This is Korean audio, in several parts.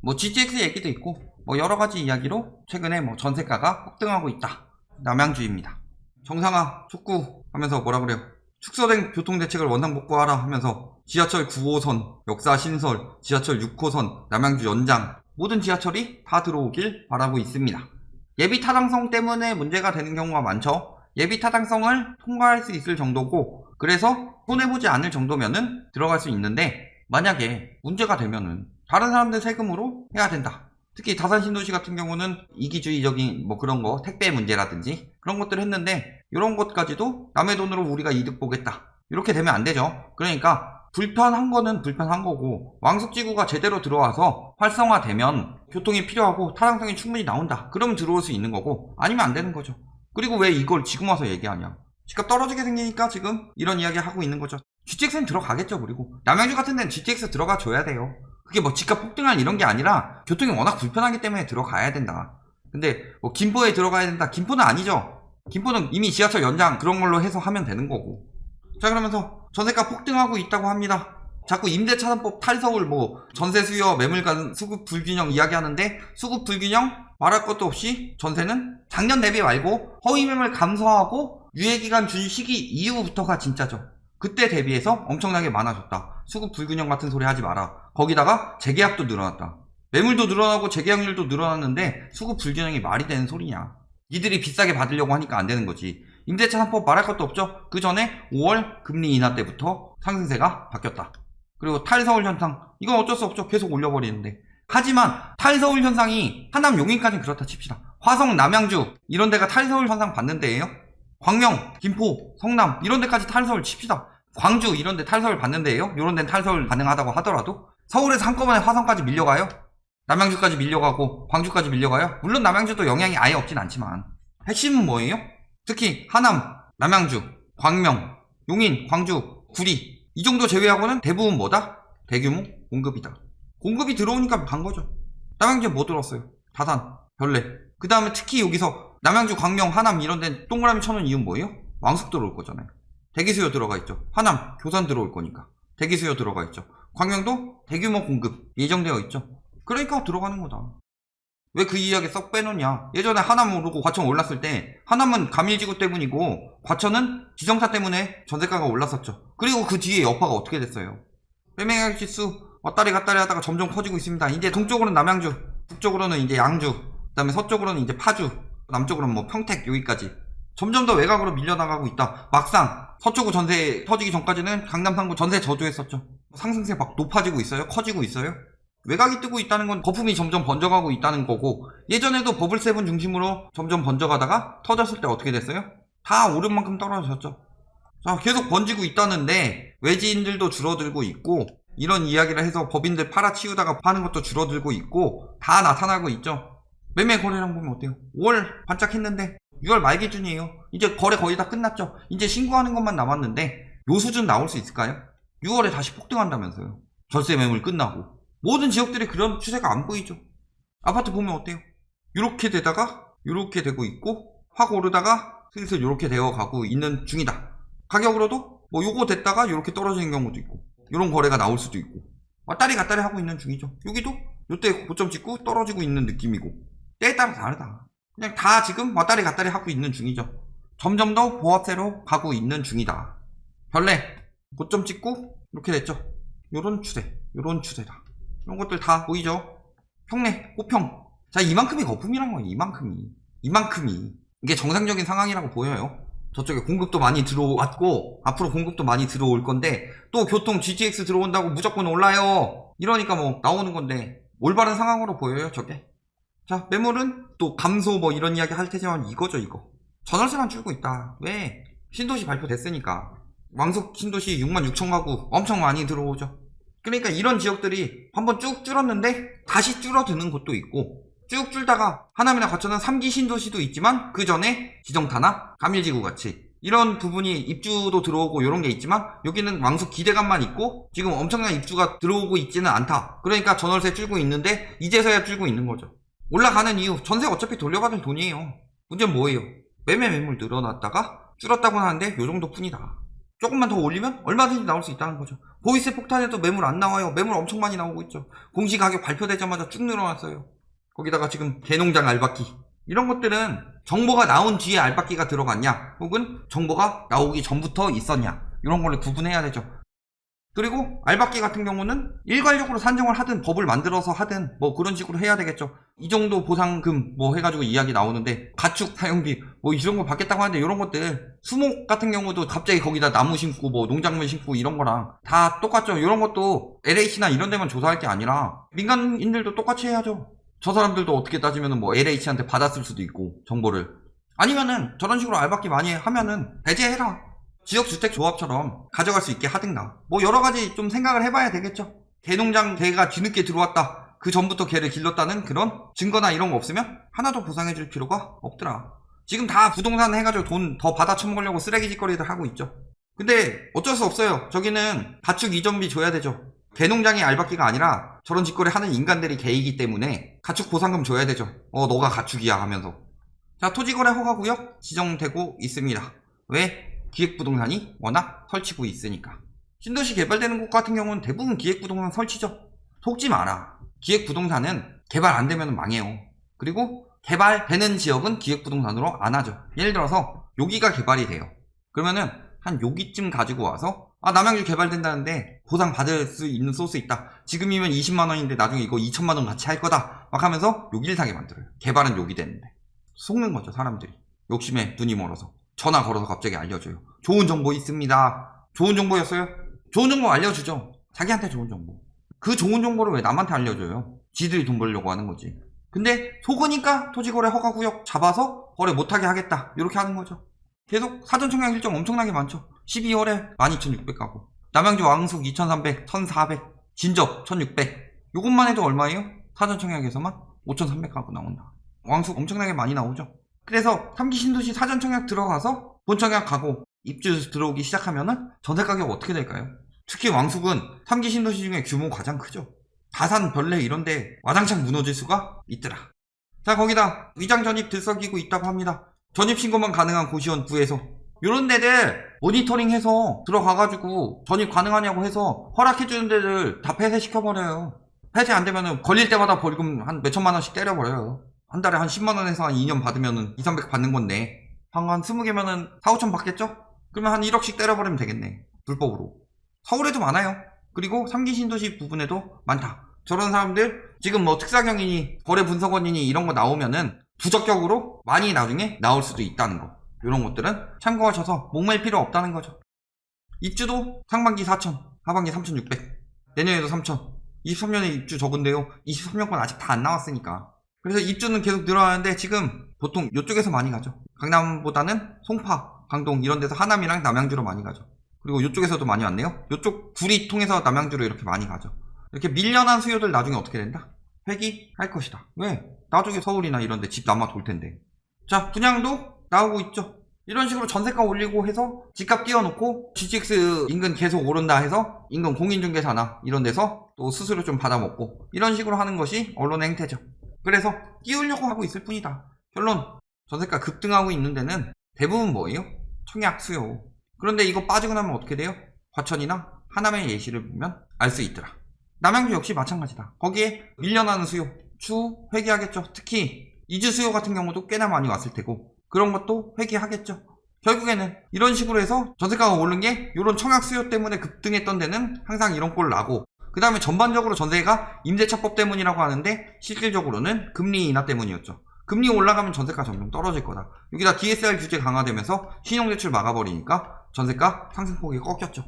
뭐 GTX 얘기도 있고 뭐 여러가지 이야기로 최근에 뭐 전세가가 폭등하고 있다. 남양주입니다. 정상화 촉구 하면서 뭐라 그래요? 축소된 교통대책을 원상복구하라 하면서 지하철 9호선 역사 신설, 지하철 6호선 남양주 연장, 모든 지하철이 다 들어오길 바라고 있습니다. 예비 타당성 때문에 문제가 되는 경우가 많죠. 예비 타당성을 통과할 수 있을 정도고, 그래서 손해보지 않을 정도면은 들어갈 수 있는데, 만약에 문제가 되면은 다른 사람들 세금으로 해야 된다. 특히 다산신도시 같은 경우는 이기주의적인 뭐 그런 거, 택배 문제라든지 그런 것들을 했는데, 이런 것까지도 남의 돈으로 우리가 이득 보겠다. 이렇게 되면 안 되죠. 그러니까 불편한 거는 불편한 거고, 왕숙지구가 제대로 들어와서 활성화되면 교통이 필요하고 타당성이 충분히 나온다. 그러면 들어올 수 있는 거고, 아니면 안 되는 거죠. 그리고 왜 이걸 지금 와서 얘기하냐. 집값 떨어지게 생기니까 지금 이런 이야기 하고 있는 거죠. GTX는 들어가겠죠. 그리고 남양주 같은 데는 GTX 들어가 줘야 돼요. 그게 뭐 집값 폭등할 이런 게 아니라 교통이 워낙 불편하기 때문에 들어가야 된다. 근데 뭐 김포에 들어가야 된다. 김포는 아니죠. 김포는 이미 지하철 연장 그런 걸로 해서 하면 되는 거고. 자, 그러면서 전세가 폭등하고 있다고 합니다. 자꾸 임대차선법 탈서울 뭐 전세 수요 매물 간 수급 불균형 이야기하는데, 수급 불균형 말할 것도 없이 전세는 작년 대비 말고 허위 매물 감소하고 유예기간 준 시기 이후부터가 진짜죠. 그때 대비해서 엄청나게 많아졌다. 수급 불균형 같은 소리 하지 마라. 거기다가 재계약도 늘어났다. 매물도 늘어나고 재계약률도 늘어났는데 수급 불균형이 말이 되는 소리냐. 니들이 비싸게 받으려고 하니까 안 되는 거지. 임대차 3법 말할 것도 없죠. 그 전에 5월 금리 인하 때부터 상승세가 바뀌었다. 그리고 탈서울 현상, 이건 어쩔 수 없죠. 계속 올려버리는데. 하지만 탈서울 현상이 하남 용인까지는 그렇다 칩시다. 화성, 남양주 이런 데가 탈서울 현상 받는 데예요. 광명, 김포, 성남 이런 데까지 탈서울 칩시다. 광주 이런 데 탈서울 받는 데예요. 이런 데는 탈서울 가능하다고 하더라도 서울에서 한꺼번에 화성까지 밀려가요? 남양주까지 밀려가고 광주까지 밀려가요? 물론 남양주도 영향이 아예 없진 않지만 핵심은 뭐예요? 특히 하남, 남양주, 광명, 용인, 광주, 구리 이 정도 제외하고는 대부분 뭐다? 대규모 공급이다. 공급이 들어오니까 간 거죠. 남양주에 뭐 들었어요? 다산, 별내. 그 다음에 특히 여기서 남양주, 광명, 하남 이런 데 동그라미 쳐놓은 이유는 뭐예요? 왕숙 들어올 거잖아요. 대기수요 들어가 있죠. 하남, 교산 들어올 거니까 대기수요 들어가 있죠. 광명도 대규모 공급 예정되어 있죠. 그러니까 들어가는 거다. 왜 그 이야기 썩 빼놓냐. 예전에 하남 오르고 과천 올랐을 때 하남은 감일지구 때문이고 과천은 지정사 때문에 전세가가 올랐었죠. 그리고 그 뒤에 여파가 어떻게 됐어요? 매매가격 지수 왔다리 갔다리 하다가 점점 커지고 있습니다. 이제 동쪽으로는 남양주, 북쪽으로는 이제 양주, 그 다음에 서쪽으로는 이제 파주, 남쪽으로는 뭐 평택 여기까지 점점 더 외곽으로 밀려나가고 있다. 막상 서초구 전세 터지기 전까지는 강남 3구 전세 저조했었죠. 상승세 막 높아지고 있어요? 커지고 있어요? 외곽이 뜨고 있다는 건 거품이 점점 번져가고 있다는 거고, 예전에도 버블세븐 중심으로 점점 번져가다가 터졌을 때 어떻게 됐어요? 다 오른 만큼 떨어졌죠. 자, 계속 번지고 있다는데 외지인들도 줄어들고 있고, 이런 이야기를 해서 법인들 팔아치우다가 파는 것도 줄어들고 있고 다 나타나고 있죠. 매매 거래량 보면 어때요? 5월 반짝했는데 6월 말 기준이에요. 이제 거래 거의 다 끝났죠. 이제 신고하는 것만 남았는데 요 수준 나올 수 있을까요? 6월에 다시 폭등한다면서요. 절세 매물 끝나고. 모든 지역들이 그런 추세가 안 보이죠. 아파트 보면 어때요? 요렇게 되다가 요렇게 되고 있고 확 오르다가 슬슬 요렇게 되어 가고 있는 중이다. 가격으로도 뭐 요거 됐다가 요렇게 떨어지는 경우도 있고 요런 거래가 나올 수도 있고 왔다리 갔다리 하고 있는 중이죠. 여기도 요때 고점 찍고 떨어지고 있는 느낌이고 때에 따라 다르다. 그냥 다 지금 왔다리 갔다리 하고 있는 중이죠. 점점 더 보합세로 가고 있는 중이다. 별내 고점 찍고 이렇게 됐죠. 요런 추세, 요런 추세다. 이런 것들 다 보이죠? 평내, 호평. 자, 이만큼이 거품이란 거예요. 이만큼이. 이게 정상적인 상황이라고 보여요. 저쪽에 공급도 많이 들어왔고 앞으로 공급도 많이 들어올 건데 또 교통 GTX 들어온다고 무조건 올라요. 이러니까 뭐 나오는 건데 올바른 상황으로 보여요, 저게. 자, 매물은 또 감소 뭐 이런 이야기 할 테지만 이거죠, 이거. 전월세만 줄고 있다. 왜? 신도시 발표됐으니까. 왕숙 신도시 66,000 가구 엄청 많이 들어오죠. 그러니까 이런 지역들이 한번 쭉 줄었는데 다시 줄어드는 곳도 있고, 쭉 줄다가 하남이나 과천은 3기 신도시도 있지만 그 전에 지정타나 감일지구 같이 이런 부분이 입주도 들어오고 이런 게 있지만 여기는 왕숙 기대감만 있고 지금 엄청난 입주가 들어오고 있지는 않다. 그러니까 전월세 줄고 있는데 이제서야 줄고 있는 거죠. 올라가는 이유, 전세 어차피 돌려받을 돈이에요. 문제는 뭐예요? 매물 늘어났다가 줄었다고 하는데 요 정도 뿐이다. 조금만 더 올리면 얼마든지 나올 수 있다는 거죠. 보이스 폭탄에도 매물 안 나와요. 매물 엄청 많이 나오고 있죠. 공시가격 발표되자마자 쭉 늘어났어요. 거기다가 지금 개농장 알박기 이런 것들은 정보가 나온 뒤에 알박기가 들어갔냐 혹은 정보가 나오기 전부터 있었냐 이런 걸 구분해야 되죠. 그리고 알박기 같은 경우는 일괄적으로 산정을 하든 법을 만들어서 하든 뭐 그런 식으로 해야 되겠죠. 이 정도 보상금 뭐 해가지고 이야기 나오는데 가축 사용비 뭐 이 정도 받겠다고 하는데 이런 것들 수목 같은 경우도 갑자기 거기다 나무 심고 뭐 농작물 심고 이런 거랑 다 똑같죠. 이런 것도 LH나 이런 데만 조사할 게 아니라 민간인들도 똑같이 해야죠. 저 사람들도 어떻게 따지면은 뭐 LH한테 받았을 수도 있고 정보를 아니면은 저런 식으로 알박기 많이 하면은 배제해라. 지역주택조합처럼 가져갈 수 있게 하든가 뭐 여러가지 좀 생각을 해봐야 되겠죠. 개농장 개가 뒤늦게 들어왔다 그 전부터 개를 길렀다는 그런 증거나 이런 거 없으면 하나도 보상해줄 필요가 없더라. 지금 다 부동산 해가지고 돈 더 받아 처먹으려고 쓰레기 짓거리들 하고 있죠. 근데 어쩔 수 없어요. 저기는 가축 이전비 줘야 되죠. 개농장이 알박기가 아니라 저런 짓거리 하는 인간들이 개이기 때문에 가축 보상금 줘야 되죠. 너가 가축이야 하면서. 자, 토지거래 허가구역 지정되고 있습니다. 왜? 기획부동산이 워낙 설치고 있으니까. 신도시 개발되는 곳 같은 경우는 대부분 기획부동산 설치죠. 속지 마라. 기획부동산은 개발 안 되면 망해요. 그리고 개발되는 지역은 기획부동산으로 안 하죠. 예를 들어서 여기가 개발이 돼요. 그러면은 한 여기쯤 가지고 와서 남양주 개발된다는데 보상 받을 수 있는 소스 있다. 지금이면 20만원인데 나중에 이거 2천만원 같이 할 거다. 막 하면서 여기를 사게 만들어요. 개발은 여기 되는데. 속는 거죠, 사람들이. 욕심에 눈이 멀어서. 전화 걸어서 갑자기 알려줘요. 좋은 정보 있습니다. 좋은 정보였어요? 좋은 정보 알려주죠. 자기한테 좋은 정보. 그 좋은 정보를 왜 남한테 알려줘요? 지들이 돈 벌려고 하는 거지. 근데 속으니까 토지거래 허가구역 잡아서 거래 못하게 하겠다. 이렇게 하는 거죠. 계속 사전청약 일정 엄청나게 많죠. 12월에 12,600가구. 남양주 왕숙 2,300, 1,400, 진접 1,600. 요것만 해도 얼마예요? 사전청약에서만 5,300가구 나온다. 왕숙 엄청나게 많이 나오죠. 그래서 3기 신도시 사전청약 들어가서 본청약 가고 입주 들어오기 시작하면은 전세 가격 어떻게 될까요? 특히 왕숙은 3기 신도시 중에 규모 가장 크죠. 다산, 별내 이런데 와장창 무너질 수가 있더라. 자, 거기다 위장 전입 들썩이고 있다고 합니다. 전입 신고만 가능한 고시원 구에서 요런 데들 모니터링해서 들어가가지고 전입 가능하냐고 해서 허락해주는 데들 다 폐쇄시켜버려요. 폐쇄 안 되면은 걸릴 때마다 벌금 한 몇천만 원씩 때려버려요. 한 달에 한 10만원에서 한 2년 받으면은 2, 300 받는 건데 한 20개면은 4, 5천 받겠죠? 그러면 한 1억씩 때려버리면 되겠네. 불법으로. 서울에도 많아요. 그리고 3기 신도시 부분에도 많다. 저런 사람들 지금 뭐 특사경이니 거래분석원이니 이런 거 나오면은 부적격으로 많이 나중에 나올 수도 있다는 거. 이런 것들은 참고하셔서 목맬 필요 없다는 거죠. 입주도 상반기 4천, 하반기 3,600, 내년에도 3천. 23년에 입주 적은데요. 23년권 아직 다 안 나왔으니까. 그래서 입주는 계속 늘어나는데 지금 보통 이쪽에서 많이 가죠. 강남보다는 송파, 강동 이런 데서 하남이랑 남양주로 많이 가죠. 그리고 이쪽에서도 많이 왔네요. 이쪽 구리 통해서 남양주로 이렇게 많이 가죠. 이렇게 밀려난 수요들 나중에 어떻게 된다? 회귀할 것이다. 왜? 나중에 서울이나 이런 데 집 남아 돌 텐데. 자, 분양도 나오고 있죠. 이런 식으로 전세가 올리고 해서 집값 띄워놓고 GTX 인근 계속 오른다 해서 인근 공인중개사나 이런 데서 또 수수료 좀 받아먹고 이런 식으로 하는 것이 언론의 행태죠. 그래서 띄우려고 하고 있을 뿐이다. 결론, 전세가 급등하고 있는 데는 대부분 뭐예요? 청약 수요. 그런데 이거 빠지고 나면 어떻게 돼요? 과천이나 하남의 예시를 보면 알 수 있더라. 남양주 역시 마찬가지다. 거기에 밀려나는 수요, 추후 회귀하겠죠. 특히 이주 수요 같은 경우도 꽤나 많이 왔을 테고 그런 것도 회귀하겠죠. 결국에는 이런 식으로 해서 전세가가 오른 게 이런 청약 수요 때문에 급등했던 데는 항상 이런 꼴 나고 그 다음에 전반적으로 전세가 임대차법 때문이라고 하는데 실질적으로는 금리 인하 때문이었죠. 금리 올라가면 전세가 점점 떨어질 거다. 여기다 DSR 규제 강화되면서 신용대출 막아버리니까 전세가 상승폭이 꺾였죠.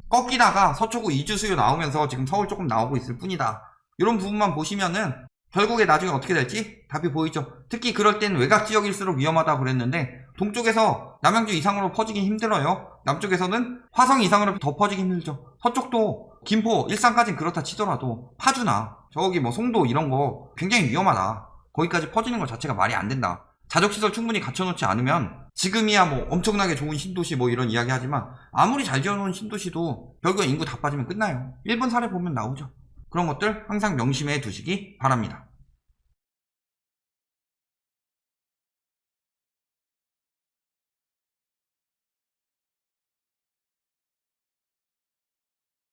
꺾이다가 서초구 이주 수요 나오면서 지금 서울 조금 나오고 있을 뿐이다. 이런 부분만 보시면은 결국에 나중에 어떻게 될지 답이 보이죠. 특히 그럴 땐 외곽 지역일수록 위험하다고 그랬는데 동쪽에서 남양주 이상으로 퍼지긴 힘들어요. 남쪽에서는 화성 이상으로 더 퍼지기 힘들죠. 서쪽도 김포, 일산까지는 그렇다 치더라도 파주나 저기 뭐 송도 이런 거 굉장히 위험하다. 거기까지 퍼지는 것 자체가 말이 안 된다. 자족시설 충분히 갖춰놓지 않으면 지금이야 뭐 엄청나게 좋은 신도시 뭐 이런 이야기 하지만 아무리 잘 지어놓은 신도시도 결국에 인구 다 빠지면 끝나요. 일본 사례 보면 나오죠. 그런 것들 항상 명심해 두시기 바랍니다.